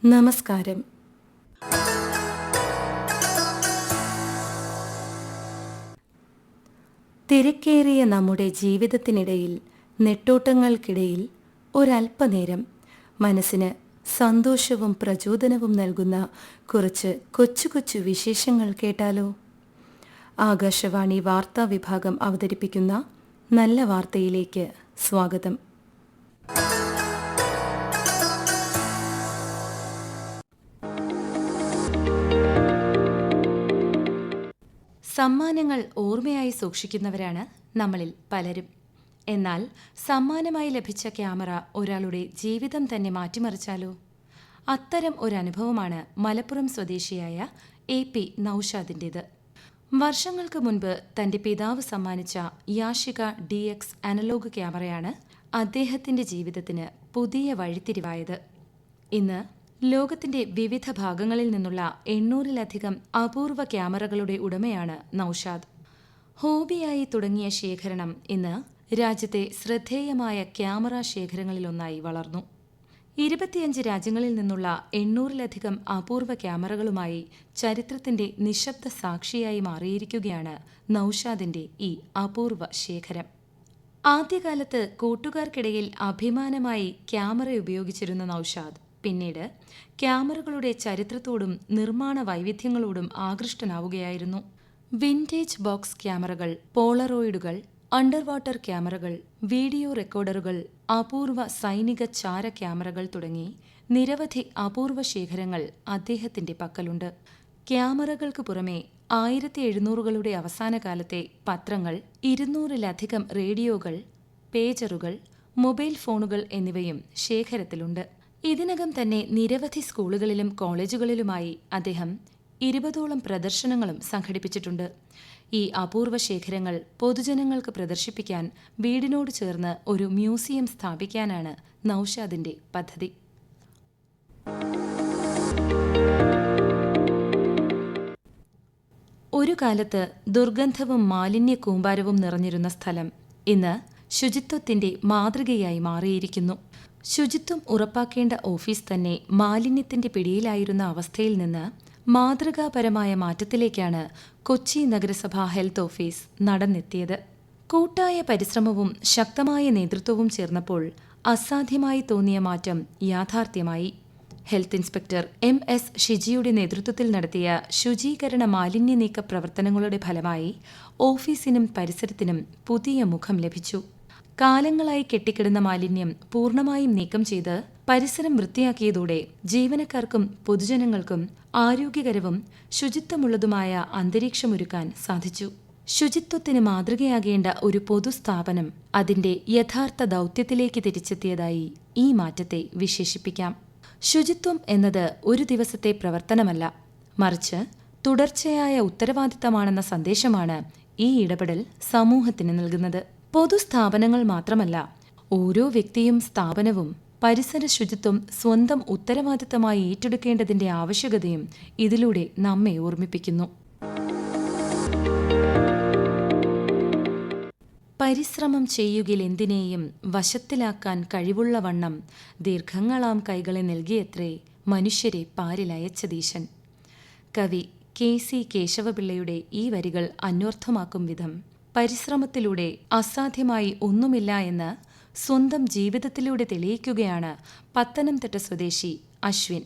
നമസ്കാരം. തിരക്കേറിയ നമ്മുടെ ജീവിതത്തിനിടയിൽ, നെട്ടോട്ടങ്ങൾക്കിടയിൽ ഒരല്പനേരം മനസ്സിന് സന്തോഷവും പ്രചോദനവും നൽകുന്ന കുറച്ച് കൊച്ചു കൊച്ചു വിശേഷങ്ങൾ കേട്ടാലോ? ആകാശവാണി വാർത്താ വിഭാഗം അവതരിപ്പിക്കുന്ന നല്ല വാർത്തയിലേക്ക് സ്വാഗതം. സമ്മാനങ്ങൾ ഓർമ്മയായി സൂക്ഷിക്കുന്നവരാണ് നമ്മളിൽ പലരും. എന്നാൽ സമ്മാനമായി ലഭിച്ച ക്യാമറ ഒരാളുടെ ജീവിതം തന്നെ മാറ്റിമറിച്ചാലോ? അത്തരം ഒരനുഭവമാണ് മലപ്പുറം സ്വദേശിയായ AP നൌഷാദിൻ്റേത്. വർഷങ്ങൾക്ക് മുൻപ് തന്റെ പിതാവ് സമ്മാനിച്ച യാഷിക DX അനലോഗ് ക്യാമറയാണ് അദ്ദേഹത്തിന്റെ ജീവിതത്തിന് പുതിയ വഴിത്തിരിവായത്. ഇന്ന് ലോകത്തിന്റെ വിവിധ ഭാഗങ്ങളിൽ നിന്നുള്ള 800-ലധികം അപൂർവ ക്യാമറകളുടെ ഉടമയാണ് നൌഷാദ്. ഹോബിയായി തുടങ്ങിയ ശേഖരണം ഇന്ന് രാജ്യത്തെ ശ്രദ്ധേയമായ ക്യാമറ ശേഖരങ്ങളിലൊന്നായി വളർന്നു. 25 രാജ്യങ്ങളിൽ നിന്നുള്ള 800-ലധികം അപൂർവ ക്യാമറകളുമായി ചരിത്രത്തിന്റെ നിശബ്ദ സാക്ഷിയായി മാറിയിരിക്കുകയാണ് നൌഷാദിന്റെ ഈ അപൂർവ ശേഖരം. ആദ്യകാലത്ത് കൂട്ടുകാർക്കിടയിൽ അഭിമാനമായി ക്യാമറ ഉപയോഗിച്ചിരുന്ന നൌഷാദ് പിന്നീട് ക്യാമറകളുടെ ചരിത്രത്തോടും നിർമ്മാണ വൈവിധ്യങ്ങളോടും ആകൃഷ്ടനാവുകയായിരുന്നു. വിന്റേജ് ബോക്സ് ക്യാമറകൾ, പോളറോയിഡുകൾ, അണ്ടർ വാട്ടർ ക്യാമറകൾ, വീഡിയോ റെക്കോർഡറുകൾ, അപൂർവ സൈനിക ചാര ക്യാമറകൾ തുടങ്ങി നിരവധി അപൂർവ ശേഖരങ്ങൾ അദ്ദേഹത്തിന്റെ പക്കലുണ്ട്. ക്യാമറകൾക്ക് പുറമെ 1700കളുടെ അവസാന കാലത്തെ പത്രങ്ങൾ, 200-ലധികം റേഡിയോകൾ, പേജറുകൾ, മൊബൈൽ ഫോണുകൾ എന്നിവയും ശേഖരത്തിലുണ്ട്. ഇതിനകം തന്നെ നിരവധി സ്കൂളുകളിലും കോളേജുകളിലുമായി അദ്ദേഹം 20ഓളം പ്രദർശനങ്ങളും സംഘടിപ്പിച്ചിട്ടുണ്ട്. ഈ അപൂർവ ശേഖരങ്ങൾ പൊതുജനങ്ങൾക്ക് പ്രദർശിപ്പിക്കാൻ വീടിനോട് ചേർന്ന് ഒരു മ്യൂസിയം സ്ഥാപിക്കാനാണ് നൌഷാദിന്റെ പദ്ധതി. ഒരു കാലത്ത് ദുർഗന്ധവും മാലിന്യ കൂമ്പാരവും നിറഞ്ഞിരുന്ന സ്ഥലം ഇന്ന് ശുചിത്വത്തിന്റെ മാതൃകയായി മാറിയിരിക്കുന്നു. ശുചിത്വം ഉറപ്പാക്കേണ്ട ഓഫീസ് തന്നെ മാലിന്യത്തിന്റെ പിടിയിലായിരുന്ന അവസ്ഥയിൽ നിന്ന് മാതൃകാപരമായ മാറ്റത്തിലേക്കാണ് കൊച്ചി നഗരസഭ ഹെൽത്ത് ഓഫീസ് നടന്നെത്തിയത്. കൂട്ടായ പരിശ്രമവും ശക്തമായ നേതൃത്വവും ചേർന്നപ്പോൾ അസാധ്യമായി തോന്നിയ മാറ്റം യാഥാർത്ഥ്യമായി. ഹെൽത്ത് ഇൻസ്പെക്ടർ MS ഷിജിയുടെ നേതൃത്വത്തിൽ നടത്തിയ ശുചീകരണ മാലിന്യ നീക്ക പ്രവർത്തനങ്ങളുടെ ഫലമായി ഓഫീസിനും പരിസരത്തിനും പുതിയ മുഖം ലഭിച്ചു. കാലങ്ങളായി കെട്ടിക്കിടന്ന മാലിന്യം പൂർണ്ണമായും നീക്കം ചെയ്ത് പരിസരം വൃത്തിയാക്കിയതോടെ ജീവനക്കാർക്കും പൊതുജനങ്ങൾക്കും ആരോഗ്യകരവും ശുചിത്വമുള്ളതുമായ അന്തരീക്ഷമൊരുക്കാൻ സാധിച്ചു. ശുചിത്വത്തിന് മാതൃകയാകേണ്ട ഒരു പൊതുസ്ഥാപനം അതിന്റെ യഥാർത്ഥ ദൗത്യത്തിലേക്ക് തിരിച്ചെത്തിയതായി ഈ മാറ്റത്തെ വിശേഷിപ്പിക്കാം. ശുചിത്വം എന്നത് ഒരു ദിവസത്തെ പ്രവർത്തനമല്ല, മറിച്ച് തുടർച്ചയായ ഉത്തരവാദിത്തമാണെന്ന സന്ദേശമാണ് ഈ ഇടപെടൽ സമൂഹത്തിന് നൽകുന്നത്. പൊതുസ്ഥാപനങ്ങൾ മാത്രമല്ല, ഓരോ വ്യക്തിയും സ്ഥാപനവും പരിസര ശുചിത്വം സ്വന്തം ഉത്തരവാദിത്തമായി ഏറ്റെടുക്കേണ്ടതിന്റെ ആവശ്യകതയും ഇതിലൂടെ നമ്മെ ഓർമ്മിപ്പിക്കുന്നു. പരിശ്രമം ചെയ്യുകിലെന്തിനേയും വശത്തിലാക്കാൻ കഴിവുള്ള വണ്ണം ദീർഘങ്ങളാം കൈകളെ നൽകിയത്രേ മനുഷ്യരെ പാരിലയച്ചതീശൻ. കവി KC കേശവപിള്ളയുടെ ഈ വരികൾ അന്വർത്ഥമാക്കും വിധം പരിശ്രമത്തിലൂടെ അസാധ്യമായി ഒന്നുമില്ല എന്ന് സ്വന്തം ജീവിതത്തിലൂടെ തെളിയിക്കുകയാണ് പത്തനംതിട്ട സ്വദേശി അശ്വിൻ.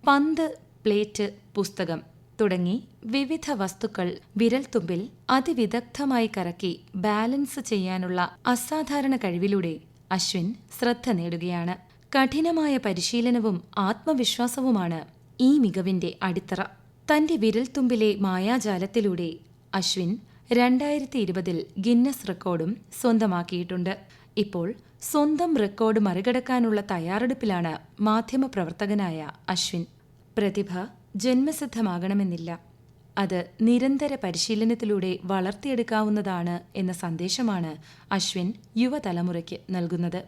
പന്ത്, പ്ലേറ്റ്, പുസ്തകം തുടങ്ങി വിവിധ വസ്തുക്കൾ വിരൽത്തുമ്പിൽ അതിവിദഗ്ധമായി കറക്കി ബാലൻസ് ചെയ്യാനുള്ള അസാധാരണ കഴിവിലൂടെ അശ്വിൻ ശ്രദ്ധ നേടുകയാണ്. കഠിനമായ പരിശീലനവും ആത്മവിശ്വാസവുമാണ് ഈ മികവിന്റെ അടിത്തറ. തന്റെ വിരൽത്തുമ്പിലെ മായാജാലത്തിലൂടെ അശ്വിൻ 2020 ഗിന്നസ് റെക്കോർഡും സ്വന്തമാക്കിയിട്ടുണ്ട്. ഇപ്പോൾ സ്വന്തം റെക്കോർഡ് മറികടക്കാനുള്ള തയ്യാറെടുപ്പിലാണ് മാധ്യമപ്രവർത്തകനായ അശ്വിൻ. പ്രതിഭ ജന്മസിദ്ധമാകണമെന്നില്ല, അത് നിരന്തര പരിശീലനത്തിലൂടെ വളർത്തിയെടുക്കാവുന്നതാണ് എന്ന സന്ദേശമാണ് അശ്വിൻ യുവതലമുറയ്ക്ക് നൽകുന്നത്.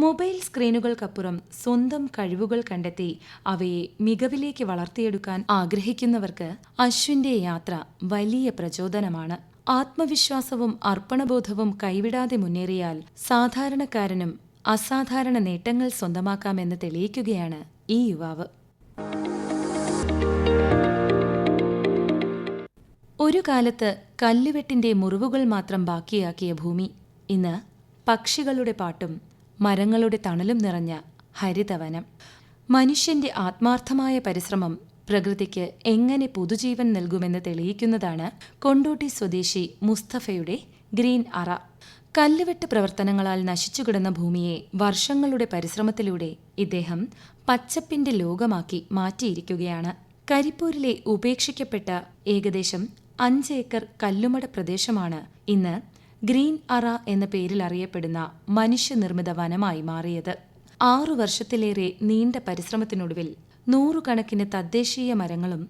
മൊബൈൽ സ്ക്രീനുകൾക്കപ്പുറം സ്വന്തം കഴിവുകൾ കണ്ടെത്തി അവയെ മികവിലേക്ക് വളർത്തിയെടുക്കാൻ ആഗ്രഹിക്കുന്നവർക്ക് അശ്വിന്റെ യാത്ര വലിയ പ്രചോദനമാണ്. ആത്മവിശ്വാസവും അർപ്പണബോധവും കൈവിടാതെ മുന്നേറിയാൽ സാധാരണക്കാരനും അസാധാരണ നേട്ടങ്ങൾ സ്വന്തമാക്കാമെന്ന് തെളിയിക്കുകയാണ് ഈ യുവാവ്. ഒരു കാലത്ത് കല്ലുവെട്ടിന്റെ മുറിവുകൾ മാത്രം ബാക്കിയാക്കിയ ഭൂമി ഇന്ന് പക്ഷികളുടെ പാട്ടും മരങ്ങളുടെ തണലും നിറഞ്ഞ ഹരിതവനം. മനുഷ്യന്റെ ആത്മാർത്ഥമായ പരിശ്രമം പ്രകൃതിക്ക് എങ്ങനെ പുതുജീവൻ നൽകുമെന്ന് തെളിയിക്കുന്നതാണ് കൊണ്ടോട്ടി സ്വദേശി മുസ്തഫയുടെ ഗ്രീൻ അറ. കല്ലുവെട്ട് പ്രവർത്തനങ്ങളാൽ നശിച്ചുകിടന്ന ഭൂമിയെ വർഷങ്ങളുടെ പരിശ്രമത്തിലൂടെ ഇദ്ദേഹം പച്ചപ്പിന്റെ ലോകമാക്കി മാറ്റിയിരിക്കുകയാണ്. കരിപ്പൂരിലെ ഉപേക്ഷിക്കപ്പെട്ട ഏകദേശം 5 ഏക്കർ കല്ലുമട പ്രദേശമാണ് ഇന്ന് ഗ്രീൻ അറ എന്ന പേരിൽ അറിയപ്പെടുന്ന മനുഷ്യനിർമ്മിത വനമായി മാറിയത്. 6 വർഷത്തിലേറെ നീണ്ട പരിശ്രമത്തിനൊടുവിൽ 100 കണക്കിന് തദ്ദേശീയ മരങ്ങളും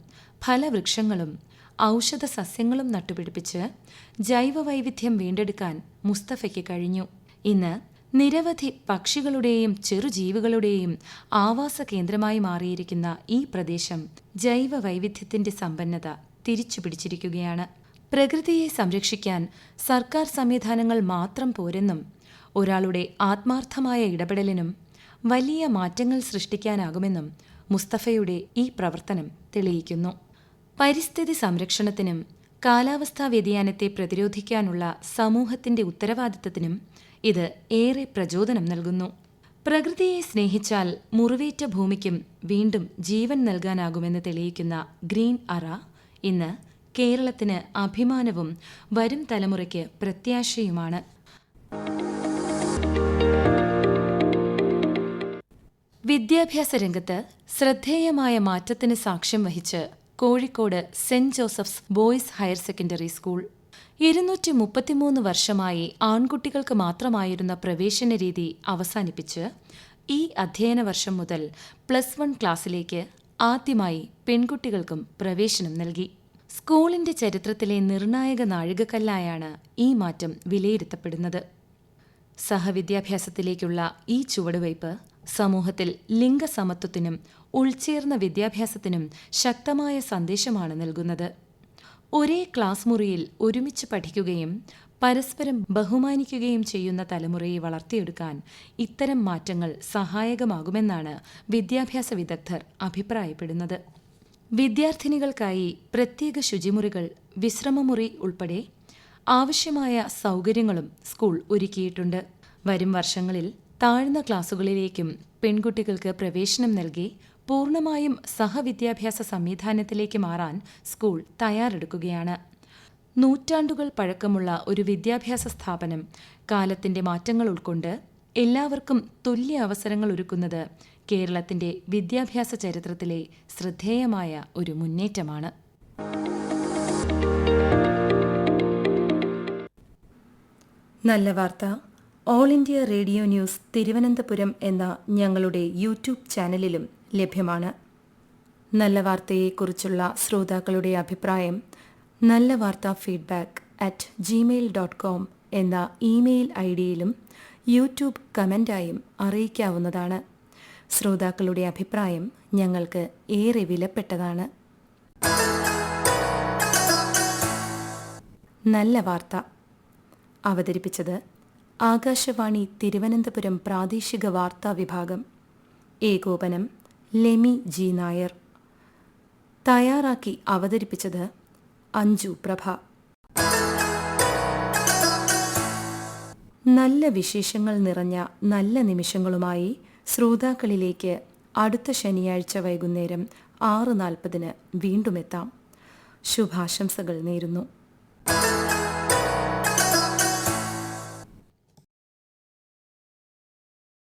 ഫലവൃക്ഷങ്ങളും ഔഷധ സസ്യങ്ങളും നട്ടുപിടിപ്പിച്ച് ജൈവവൈവിധ്യം വീണ്ടെടുക്കാൻ മുസ്തഫയ്ക്ക് കഴിഞ്ഞു. ഇന്ന് നിരവധി പക്ഷികളുടെയും ചെറുജീവികളുടെയും ആവാസ കേന്ദ്രമായി മാറിയിരിക്കുന്ന ഈ പ്രദേശം ജൈവവൈവിധ്യത്തിന്റെ സമ്പന്നത തിരിച്ചുപിടിച്ചിരിക്കുകയാണ്. പ്രകൃതിയെ സംരക്ഷിക്കാൻ സർക്കാർ സംവിധാനങ്ങൾ മാത്രം പോരെന്നും ഒരാളുടെ ആത്മാർത്ഥമായ ഇടപെടലിനും വലിയ മാറ്റങ്ങൾ സൃഷ്ടിക്കാനാകുമെന്നും മുസ്തഫയുടെ ഈ പ്രവർത്തനം തെളിയിക്കുന്നു. പരിസ്ഥിതി സംരക്ഷണത്തിനും കാലാവസ്ഥാ വ്യതിയാനത്തെ പ്രതിരോധിക്കാനുള്ള സമൂഹത്തിന്റെ ഉത്തരവാദിത്തത്തിനും ഇത് ഏറെ പ്രചോദനം നൽകുന്നു. പ്രകൃതിയെ സ്നേഹിച്ചാൽ മുറിവേറ്റ ഭൂമിക്കും വീണ്ടും ജീവൻ നൽകാനാകുമെന്ന് തെളിയിക്കുന്ന ഗ്രീൻ അറ ഇന്ന് കേരളത്തിന് അഭിമാനവും വരും തലമുറയ്ക്ക് പ്രത്യാശയുമാണ്. വിദ്യാഭ്യാസ രംഗത്ത് ശ്രദ്ധേയമായ മാറ്റത്തിന് സാക്ഷ്യം വഹിച്ച് Kozhikode saint Joseph's boys higher secondary school. 233 വർഷമായി ആൺകുട്ടികൾക്ക് മാത്രമായിരുന്ന പ്രവേശന രീതി അവസാനിപ്പിച്ച് ഈ അധ്യയന വർഷം മുതൽ +1 ക്ലാസ്സിലേക്ക് ആദ്യമായി പെൺകുട്ടികൾക്കും പ്രവേശനം നൽകി. സ്കൂളിന്റെ ചരിത്രത്തിലെ നിർണായക നാഴികക്കല്ലായാണ് ഈ മാറ്റം വിലയിരുത്തപ്പെടുന്നത്. സഹവിദ്യാഭ്യാസത്തിലേക്കുള്ള ഈ ചുവടുവയ്പ് സമൂഹത്തിൽ ലിംഗസമത്വത്തിനും ഉൾച്ചേർന്ന വിദ്യാഭ്യാസത്തിനും ശക്തമായ സന്ദേശമാണ് നൽകുന്നത്. ഒരേ ക്ലാസ് മുറിയിൽ ഒരുമിച്ച് പഠിക്കുകയും പരസ്പരം ബഹുമാനിക്കുകയും ചെയ്യുന്ന തലമുറയെ വളർത്തിയെടുക്കാൻ ഇത്തരം മാറ്റങ്ങൾ സഹായകമാകുമെന്നാണ് വിദ്യാഭ്യാസ വിദഗ്ധർ അഭിപ്രായപ്പെടുന്നത്. വിദ്യാർത്ഥിനികൾക്കായി പ്രത്യേക ശുചിമുറികൾ, വിശ്രമമുറി ഉൾപ്പെടെ ആവശ്യമായ സൗകര്യങ്ങളും സ്കൂൾ ഒരുക്കിയിട്ടുണ്ട്. വരും വർഷങ്ങളിൽ താഴ്ന്ന ക്ലാസുകളിലേക്കും പെൺകുട്ടികൾക്ക് പ്രവേശനം നൽകി പൂർണ്ണമായും സഹവിദ്യാഭ്യാസ സംവിധാനത്തിലേക്ക് മാറാൻ സ്കൂൾ തയ്യാറെടുക്കുകയാണ്. നൂറ്റാണ്ടുകൾ പഴക്കമുള്ള ഒരു വിദ്യാഭ്യാസ സ്ഥാപനം കാലത്തിന്റെ മാറ്റങ്ങൾ ഉൾക്കൊണ്ട് എല്ലാവർക്കും തുല്യ അവസരങ്ങൾ ഒരുക്കുന്നത് കേരളത്തിന്റെ വിദ്യാഭ്യാസ ചരിത്രത്തിലെ ശ്രദ്ധേയമായ ഒരു മുന്നേറ്റമാണ്. നല്ല വാർത്ത all India radio news Thiruvananthapuram എന്ന ഞങ്ങളുടെ യൂട്യൂബ് ചാനലിലും ലഭ്യമാണ്. നല്ല വാർത്തയെക്കുറിച്ചുള്ള ശ്രോതാക്കളുടെ അഭിപ്രായം നല്ല വാർത്ത feedback@gmail.com എന്ന ഇമെയിൽ ഐഡിയിലും യൂട്യൂബ് കമൻ്റായും അറിയിക്കാവുന്നതാണ്. ശ്രോതാക്കളുടെ അഭിപ്രായം ഞങ്ങൾക്ക് ഏറെ വിലപ്പെട്ടതാണ്. നല്ല വാർത്ത അവതരിപ്പിച്ചത് ആകാശവാണി തിരുവനന്തപുരം പ്രാദേശിക വാർത്താ വിഭാഗം. ഏകോപനം ലെമി ജി നായർ. തയ്യാറാക്കി അവതരിപ്പിച്ചത് അഞ്ജു പ്രഭ. നല്ല വിശേഷങ്ങൾ നിറഞ്ഞ നല്ല നിമിഷങ്ങളുമായി ശ്രോതാക്കളിലേക്ക് അടുത്ത ശനിയാഴ്ച വൈകുന്നേരം 6:40 വീണ്ടും എത്താം. ശുഭാശംസകൾ നേരുന്നു.